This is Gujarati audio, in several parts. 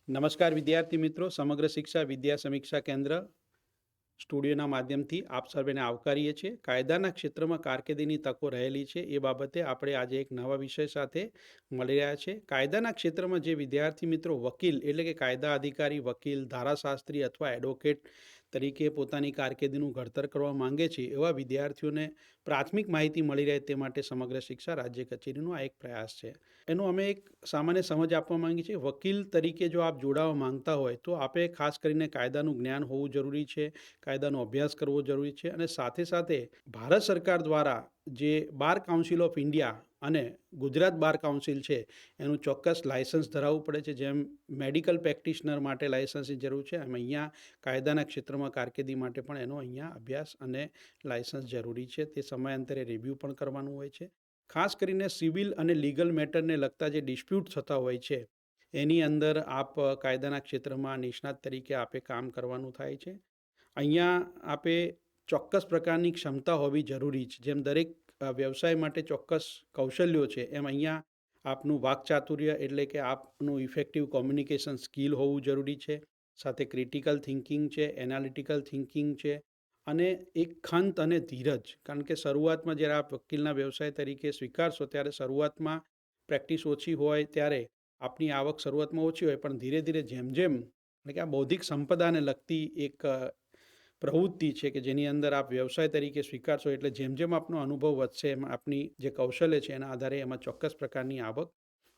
નમસ્કાર વિદ્યાર્થી મિત્રો, સમગ્ર શિક્ષા વિદ્યા સમીક્ષા કેન્દ્ર સ્ટુડિયોના માધ્યમથી આપ સર્વેને આવકારીએ છીએ. કાયદાના ક્ષેત્રમાં કારકિર્દીની તકો રહેલી છે એ બાબતે આપણે આજે એક નવા વિષય સાથે મળી રહ્યા છે. કાયદાના ક્ષેત્રમાં જે વિદ્યાર્થી મિત્રો વકીલ એટલે કે કાયદા અધિકારી, વકીલ, ધારાશાસ્ત્રી અથવા એડવોકેટ તરીકે પોતાની કારકિર્દીનું ઘડતર કરવા માંગે છે એવા વિદ્યાર્થીઓને પ્રાથમિક માહિતી મળી રહે તે માટે સમગ્ર શિક્ષા રાજ્ય કચેરીનો આ એક પ્રયાસ છે. એનું અમે એક સામાન્ય સમજ આપવા માંગીએ છીએ. વકીલ તરીકે જો આપ જોડાવા માંગતા હોય તો આપે ખાસ કરીને કાયદાનું જ્ઞાન હોવું જરૂરી છે, કાયદાનો અભ્યાસ કરવો જરૂરી છે અને સાથે સાથે ભારત સરકાર દ્વારા જે બાર કાઉન્સિલ ઓફ ઇન્ડિયા અને ગુજરાત બાર કાઉન્સિલ છે એનું ચોક્કસ લાયસન્સ ધરાવવું પડે છે. જેમ મેડિકલ પ્રેક્ટિશનર માટે લાયસન્સની જરૂર છે એમ અહીંયા કાયદાના ક્ષેત્રમાં કારકિર્દી માટે પણ એનો અહીંયા અભ્યાસ અને લાયસન્સ જરૂરી છે. તે સમયાંતરે રિવ્યૂ પણ કરવાનું હોય છે. ખાસ કરીને સિવિલ અને લીગલ મેટરને લગતા જે ડિસ્પ્યુટ થતા હોય છે એની અંદર આપ કાયદાના ક્ષેત્રમાં નિષ્ણાત તરીકે આપે કામ કરવાનું થાય છે. અહીંયા આપે ચોક્કસ પ્રકારની ક્ષમતા હોવી જરૂરી છે. જેમ દરેક વ્યવસાય માટે ચોક્કસ કૌશલ્યો છે એમ અહીંયા આપનું વાકચાતુર્ય એટલે કે આપનું ઇફેક્ટિવ કોમ્યુનિકેશન સ્કિલ હોવું જરૂરી છે. સાથે ક્રિટિકલ થિંકિંગ છે, એનાલિટિકલ થિંકિંગ છે અને એક ખંત અને ધીરજ. કારણ કે શરૂઆતમાં જ્યારે આપ વકીલના વ્યવસાય તરીકે સ્વીકારશો ત્યારે શરૂઆતમાં પ્રેક્ટિસ ઓછી હોય ત્યારે આપની આવક શરૂઆતમાં ઓછી હોય, પણ ધીરે ધીરે જેમ જેમ એટલે કે આ બૌદ્ધિક સંપદાને લગતી એક પ્રવૃત્તિ છે કે જેની અંદર આપ વ્યવસાય તરીકે સ્વીકારશો એટલે જેમ જેમ આપનો અનુભવ વધશે એમ આપની જે કૌશલ્ય છે એના આધારે એમાં ચોક્કસ પ્રકારની આવક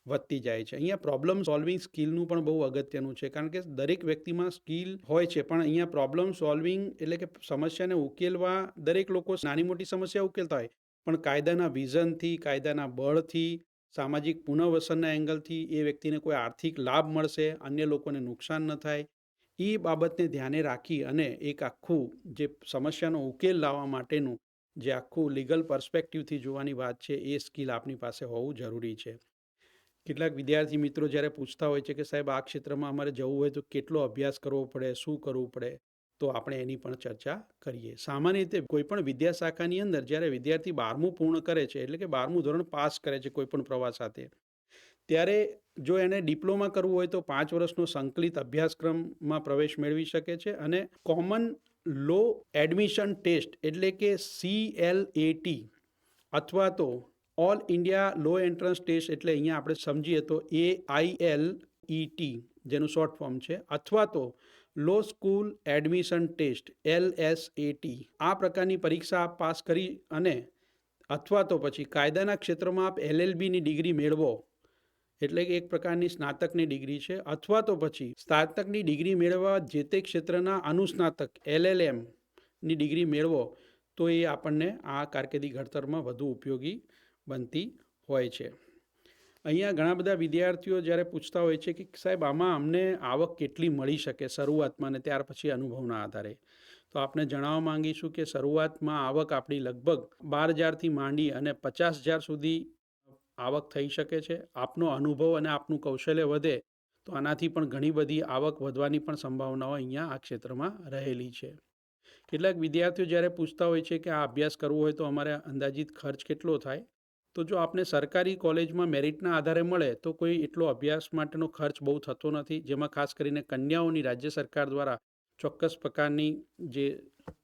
વધતી જાય છે. અહીંયા પ્રોબ્લેમ સોલ્વિંગ સ્કિલનું પણ બહુ અગત્યનું છે. કારણ કે દરેક વ્યક્તિમાં સ્કિલ હોય છે પણ અહીંયા પ્રોબ્લેમ સોલ્વિંગ એટલે કે સમસ્યાને ઉકેલવા દરેક લોકો નાની મોટી સમસ્યા ઉકેલતા હોય, પણ કાયદાના વિઝનથી, કાયદાના બળથી, સામાજિક પુનર્વસનના એંગલથી એ વ્યક્તિને કોઈ આર્થિક લાભ મળશે, અન્ય લોકોને નુકસાન ન થાય, એ બાબતને ધ્યાને રાખી અને એક આખું જે સમસ્યાનો ઉકેલ લાવવા માટેનું જે આખું લીગલ પર્સપેક્ટિવથી જોવાની વાત છે એ સ્કિલ આપની પાસે હોવું જરૂરી છે. કેટલાક વિદ્યાર્થી મિત્રો જ્યારે પૂછતા હોય છે કે સાહેબ આ ક્ષેત્રમાં અમારે જવું હોય તો કેટલો અભ્યાસ કરવો પડે, શું કરવું પડે, તો આપણે એની પણ ચર્ચા કરીએ. સામાન્ય રીતે કોઈપણ વિદ્યાશાખાની અંદર જ્યારે વિદ્યાર્થી 12મું પૂર્ણ કરે છે એટલે કે 12મું ધોરણ પાસ કરે છે કોઈપણ પ્રવાહ સાથે, ત્યારે જો એને ડિપ્લોમા કરવું હોય તો 5 વર્ષનો સંકલિત અભ્યાસક્રમમાં પ્રવેશ મેળવી શકે છે અને કોમન લો એડમિશન ટેસ્ટ એટલે કે CLAT અથવા તો ઓલ ઇન્ડિયા લો એન્ટ્રન્સ ટેસ્ટ એટલે અહીંયા આપણે સમજીએ તો AILET જેનું શોર્ટ ફોર્મ છે, અથવા તો લો સ્કૂલ એડમિશન ટેસ્ટ LSAT, આ પ્રકારની પરીક્ષા આપ પાસ કરી અને અથવા તો પછી કાયદાના ક્ષેત્રમાં આપ LLBની ડિગ્રી મેળવો એટલે કે એક પ્રકારની સ્નાતકની ડિગ્રી છે, અથવા તો પછી સ્નાતકની ડિગ્રી મેળવવા જે તે ક્ષેત્રના અનુસ્નાતક LLMની ડિગ્રી મેળવો તો એ આપણને આ કારકિર્દી ઘડતરમાં વધુ ઉપયોગી બનતી હોય છે. અહીંયા ઘણા બધા વિદ્યાર્થીઓ જ્યારે પૂછતા હોય છે કે સાહેબ આમાં અમને આવક કેટલી મળી શકે શરૂઆતમાં અને ત્યાર પછી અનુભવના આધારે, તો આપણે જણાવવા માંગીશું કે શરૂઆતમાં આવક આપણી લગભગ 12,000થી માંડી અને 50,000 સુધી આવક થઈ શકે છે. આપનો અનુભવ અને આપનું કૌશલ્ય વધે તો આનાથી પણ ઘણી બધી આવક વધવાની પણ સંભાવનાઓ અહીંયા આ ક્ષેત્રમાં રહેલી છે. કેટલાક વિદ્યાર્થીઓ જ્યારે પૂછતા હોય છે કે આ અભ્યાસ કરવો હોય તો અમારે અંદાજિત ખર્ચ કેટલો થાય, તો જો આપને સરકારી કોલેજમાં મેરિટના આધારે મળે તો કોઈ એટલો અભ્યાસ માટેનો ખર્ચ બહુ થતો નથી. જેમાં ખાસ કરીને કન્યાઓની રાજ્ય સરકાર દ્વારા ચોક્કસ પ્રકારની જે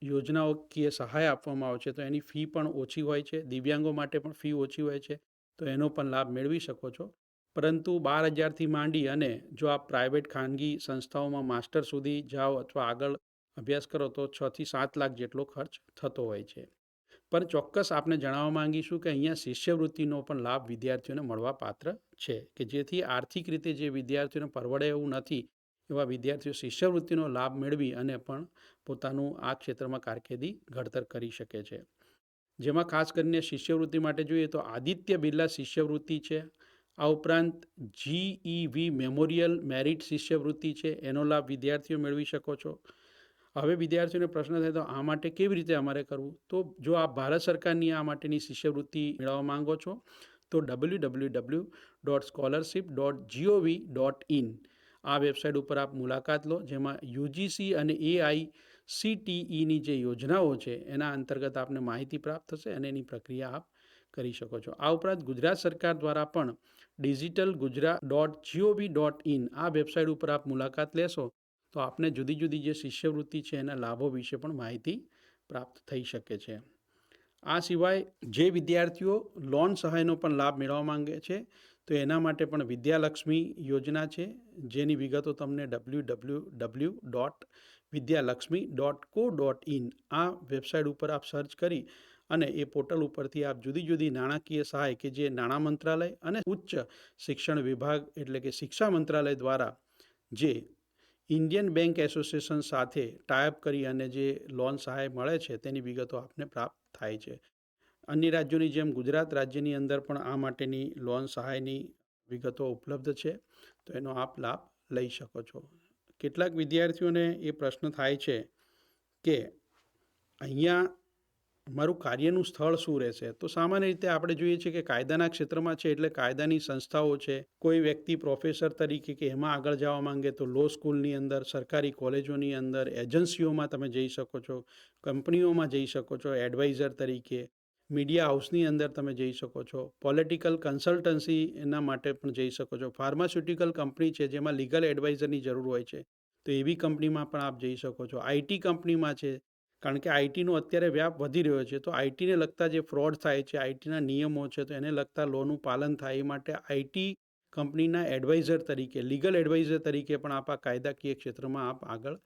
યોજનાકીય સહાય આપવામાં આવે છે તો એની ફી પણ ઓછી હોય છે. દિવ્યાંગો માટે પણ ફી ઓછી હોય છે, તો એનો પણ લાભ મેળવી શકો છો. પરંતુ 12,000થી માંડી અને જો આપ પ્રાઇવેટ ખાનગી સંસ્થાઓમાં માસ્ટર સુધી જાઓ અથવા આગળ અભ્યાસ કરો તો 6 થી 7 લાખ જેટલો ખર્ચ થતો હોય છે. પણ ચોક્કસ આપણે જણાવવા માંગીશું કે અહીંયા શિષ્યવૃત્તિનો પણ લાભ વિદ્યાર્થીઓને મળવા પાત્ર છે કે જેથી આર્થિક રીતે જે વિદ્યાર્થીઓને પરવડે એવું નથી એવા વિદ્યાર્થીઓ શિષ્યવૃત્તિનો લાભ મેળવી અને પણ પોતાનું આ ક્ષેત્રમાં કારકિર્દી ઘડતર કરી શકે છે. જેમાં ખાસ કરીને શિષ્યવૃત્તિ માટે જોઈએ તો આદિત્ય બિરલા શિષ્યવૃત્તિ છે. આ ઉપરાંત GEV મેમોરિયલ મેરિટ શિષ્યવૃત્તિ છે, એનો લાભ વિદ્યાર્થીઓ મેળવી શકો છો. હવે વિદ્યાર્થીઓને પ્રશ્ન થાય તો આ માટે કેવી રીતે અમારે કરવું, તો જો આપ ભારત સરકારની આ માટેની શિષ્યવૃત્તિ મેળવવા માંગો છો તો www.scholarship.gov.in આ વેબસાઇટ ઉપર આપ મુલાકાત લો, જેમાં UGC અને AICTEની જે યોજનાઓ છે એના અંતર્ગત આપને માહિતી પ્રાપ્ત થશે અને એની પ્રક્રિયા આપ કરી શકો છો. આ ઉપરાંત ગુજરાત સરકાર દ્વારા પણ digitalgujarat.gov.in આ વેબસાઇટ ઉપર આપ મુલાકાત લેશો તો આપને જુદી જુદી જે શિષ્યવૃત્તિ છે એના લાભો વિશે પણ માહિતી પ્રાપ્ત થઈ શકે છે. આ સિવાય જે વિદ્યાર્થીઓ લોન સહાયનો પણ લાભ મેળવવા માંગે છે તો એના માટે પણ વિદ્યાલક્ષ્મી યોજના છે, જેની વિગતો તમને www.vidyalakshmi.co.in આ વેબસાઇટ ઉપર આપ સર્ચ કરી અને એ પોર્ટલ ઉપરથી આપ જુદી જુદી નાણાકીય સહાય કે જે નાણાં મંત્રાલય અને ઉચ્ચ શિક્ષણ વિભાગ એટલે કે શિક્ષા મંત્રાલય દ્વારા જે ઇન્ડિયન બેંક એસોસિએશન સાથે ટાઈઅપ કરી અને જે લોન સહાય મળે છે તેની વિગતો આપને પ્રાપ્ત થાય છે. અન્ય રાજ્યોની જેમ ગુજરાત રાજ્યની અંદર પણ આ માટેની લોન સહાયની વિગતો ઉપલબ્ધ છે, તો એનો આપ લાભ લઈ શકો છો. કેટલાક વિદ્યાર્થીઓને એ પ્રશ્ન થાય છે કે અહીંયા મારું કાર્યનું સ્થળ શું રહેશે? તો સામાન્ય રીતે આપણે જોઈએ છીએ કે કાયદાના ક્ષેત્રમાં છે એટલે કાયદાની સંસ્થાઓ છે. કોઈ વ્યક્તિ પ્રોફેસર તરીકે કે એમાં આગળ જવા માંગે તો લો સ્કૂલની અંદર, સરકારી કોલેજોની અંદર, એજન્સીઓમાં તમે જઈ શકો છો, કંપનીઓમાં જઈ શકો છો એડવાઇઝર તરીકે, મીડિયા હાઉસની અંદર તમે જઈ શકો છો, પોલિટિકલ કન્સલ્ટન્સી એના માટે પણ જઈ શકો છો, ફાર્માસ્યુટિકલ કંપની છે જેમાં લીગલ એડવાઇઝરની જરૂર હોય છે તો એવી કંપનીમાં પણ આપ જઈ શકો છો. આઈટી કંપનીમાં છે, કારણ કે આઈટીનો અત્યારે વ્યાપ વધી રહ્યો છે તો આઈટીને લગતા જે ફ્રોડ થાય છે, આઈટીના નિયમો છે તો એને લગતા લોનું પાલન થાય એ માટે આઈટી કંપનીના એડવાઇઝર તરીકે, લીગલ એડવાઇઝર તરીકે પણ આપ આ કાયદાકીય ક્ષેત્રમાં આપ આગળ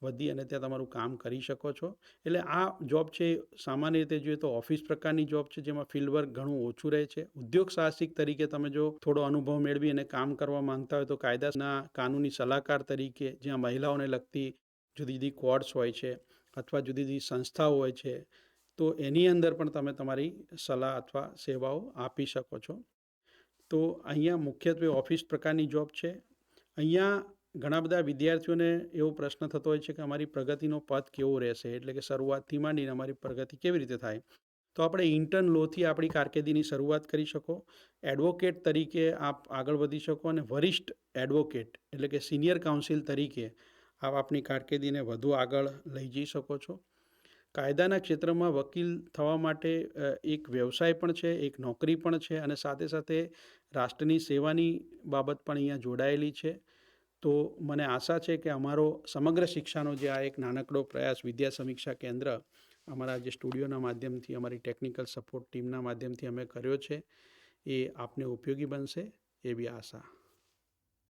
વધી અને ત્યાં તમારું કામ કરી શકો છો. એટલે આ જોબ છે સામાન્ય રીતે જોઈએ તો ઓફિસ પ્રકારની જોબ છે જેમાં ફિલ્ડ વર્ક ઘણું ઓછું રહે છે. ઉદ્યોગ સાહસિક તરીકે તમે જો થોડો અનુભવ મેળવી અને કામ કરવા માંગતા હોય તો કાયદાના કાનૂની સલાહકાર તરીકે, જ્યાં મહિલાઓને લગતી જુદી જુદી કોર્ટ્સ હોય છે અથવા જુદી જુદી સંસ્થાઓ હોય છે તો એની અંદર પણ તમે તમારી સલાહ અથવા સેવાઓ આપી શકો છો. તો અહીંયા મુખ્યત્વે ઓફિસ પ્રકારની જોબ છે. અહીંયા ઘણા બધા વિદ્યાર્થીઓને એવો પ્રશ્ન થતો હોય છે કે અમારી પ્રગતિનો પથ કેવો રહેશે, એટલે કે શરૂઆતથી માંડીને અમારી પ્રગતિ કેવી રીતે થાય? તો આપણે ઇન્ટર્ન લોથી આપણી કારકિર્દીની શરૂઆત કરી શકો, એડવોકેટ તરીકે આપ આગળ વધી શકો અને વરિષ્ઠ એડવોકેટ એટલે કે સિનિયર કાઉન્સિલ તરીકે આપ આપની કારકિર્દીને વધુ આગળ લઈ જઈ શકો છો. કાયદાના ક્ષેત્રમાં વકીલ થવા માટે એક વ્યવસાય પણ છે, એક નોકરી પણ છે અને સાથે સાથે રાષ્ટ્રની સેવાની બાબત પણ અહીંયા જોડાયેલી છે. તો મને આશા છે કે અમારો સમગ્ર શિક્ષાનો જે આ એક નાનકડો પ્રયાસ વિદ્યા સમીક્ષા કેન્દ્ર અમારા જે સ્ટુડિયોના માધ્યમથી, અમારી ટેકનિકલ સપોર્ટ ટીમના માધ્યમથી અમે કર્યો છે એ આપને ઉપયોગી બનશે એવી આશા.